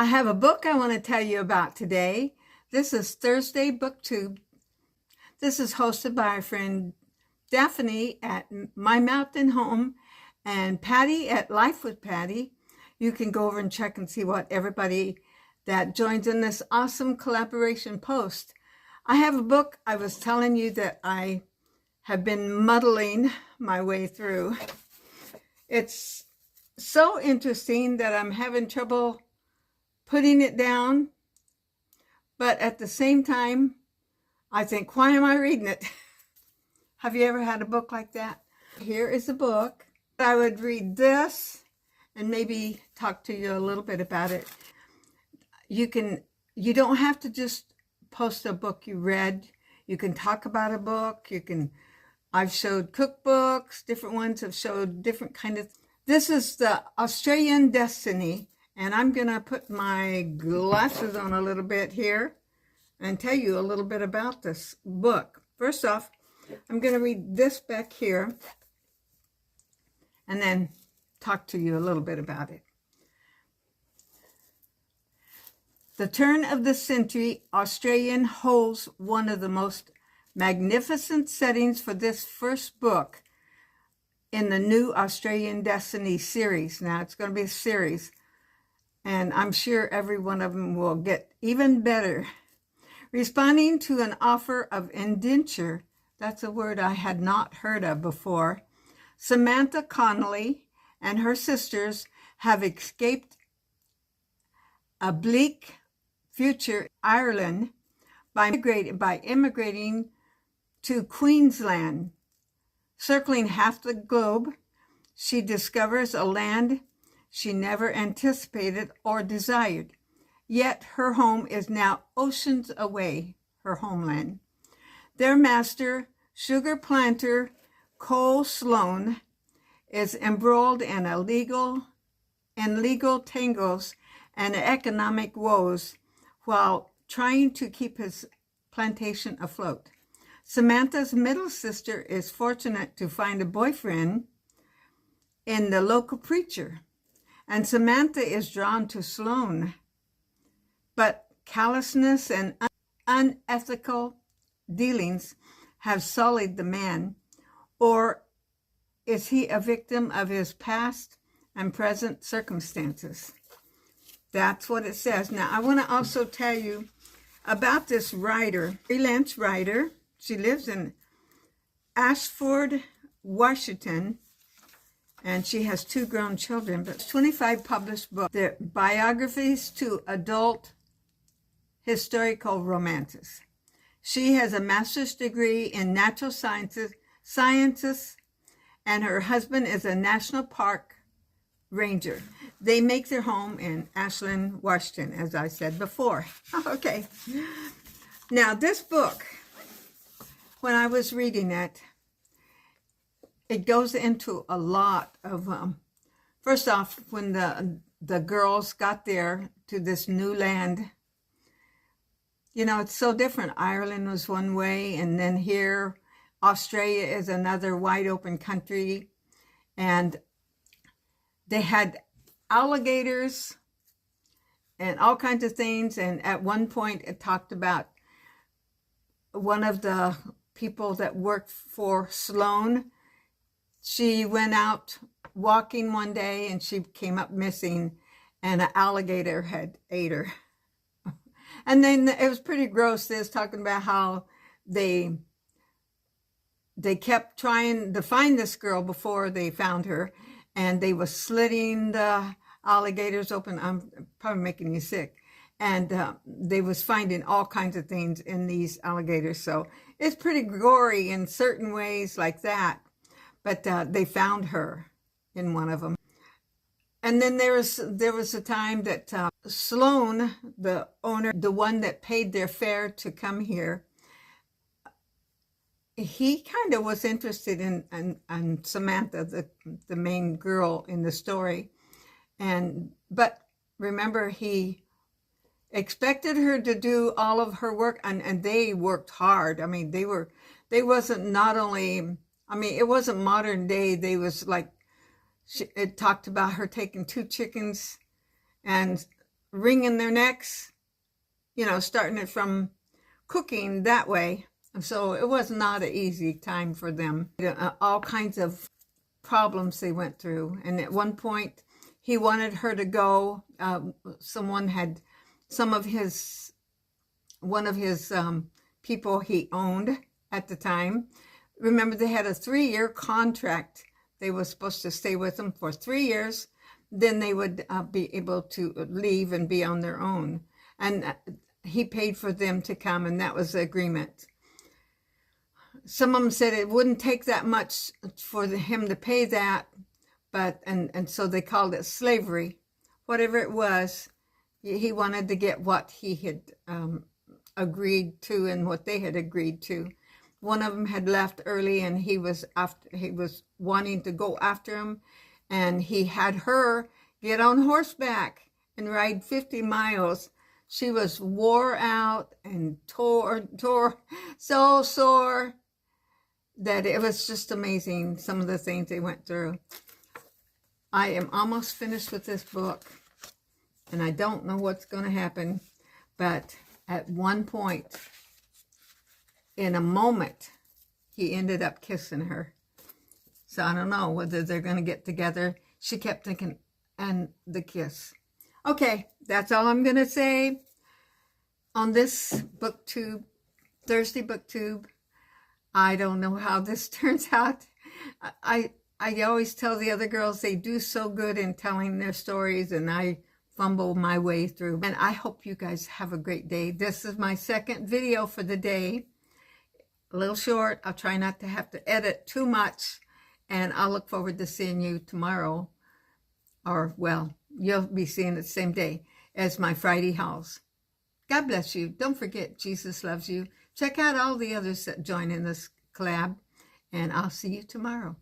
I have a book I want to tell you about today. This is Thursday BookTube. This is hosted by our friend Daphne at My Mountain Home and Patty at Life with Patty. You can go over and check and see what everybody that joins in this awesome collaboration post. I have a book I was telling you that I have been muddling my way through. It's so interesting that I'm having trouble putting it down, but at the same time, I think, why am I reading it? Have you ever had a book like that? Here is a book. I would read this and maybe talk to you a little bit about it. You don't have to just post a book you read. You can talk about a book. I've showed cookbooks, different ones have showed different kind of. This is the Australian Destiny. And I'm going to put my glasses on a little bit here and tell you a little bit about this book. First off, I'm going to read this back here and then talk to you a little bit about it. The turn of the century Australian holds one of the most magnificent settings for this first book in the new Australian Destiny series. Now, it's going to be a series. And I'm sure every one of them will get even better. Responding to an offer of indenture, that's a word I had not heard of before, Samantha Connolly and her sisters have escaped a bleak future Ireland by immigrating to Queensland. Circling half the globe, she discovers a land she never anticipated or desired. Yet her home is now oceans away, her homeland. Their master, sugar planter Cole Sloan, is embroiled in legal tangles and economic woes while trying to keep his plantation afloat. Samantha's middle sister is fortunate to find a boyfriend in the local preacher, and Samantha is drawn to Sloan. But callousness and unethical dealings have sullied the man, or is he a victim of his past and present circumstances? That's what it says. Now, I want to also tell you about this writer, freelance writer. She lives in Ashford, Washington, and she has 2 grown children, but 25 published books. They're biographies to adult historical romances. She has a master's degree in natural sciences, and her husband is a national park ranger. They make their home in Ashland, Washington, as I said before. Okay. Now, this book, when I was reading it, it goes into a lot of, first off, when the girls got there to this new land, you know, it's so different. Ireland was one way, and then here, Australia is another wide open country. And they had alligators and all kinds of things. And at one point, it talked about one of the people that worked for Sloan. She went out walking one day and she came up missing, and an alligator had ate her. And then it was pretty gross. This talking about how they kept trying to find this girl before they found her, and they were slitting the alligators open. I'm probably making you sick. And they was finding all kinds of things in these alligators. So it's pretty gory in certain ways like that. But they found her in one of them. And then there was a time that Sloan, the owner, the one that paid their fare to come here, he kind of was interested in Samantha, the main girl in the story. But remember, he expected her to do all of her work, and they worked hard. I mean, it wasn't modern day. They was like, it talked about her taking 2 chickens and wringing their necks, you know, starting it from cooking that way. So it was not an easy time for them. All kinds of problems they went through. And at one point, he wanted her to go. One of his people he owned at the time. Remember, they had a 3-year contract. They were supposed to stay with him for 3 years. Then they would be able to leave and be on their own. And he paid for them to come, and that was the agreement. Some of them said it wouldn't take that much for him to pay that, but and so they called it slavery. Whatever it was, he wanted to get what he had agreed to and what they had agreed to. One of them had left early, and he was wanting to go after him, and he had her get on horseback and ride 50 miles. She was wore out and tore so sore that it was just amazing, some of the things they went through. I am almost finished with this book, and I don't know what's going to happen, but at one point, in a moment, he ended up kissing her. So I don't know whether they're going to get together. She kept thinking, and the kiss. Okay, that's all I'm going to say on this BookTube, Thursday BookTube. I don't know how this turns out. I always tell the other girls they do so good in telling their stories, and I fumble my way through. And I hope you guys have a great day. This is my second video for the day. A little short. I'll try not to have to edit too much, and I'll look forward to seeing you tomorrow. Or, well, you'll be seeing it the same day as my Friday hauls. God bless you. Don't forget, Jesus loves you. Check out all the others that join in this collab, and I'll see you tomorrow.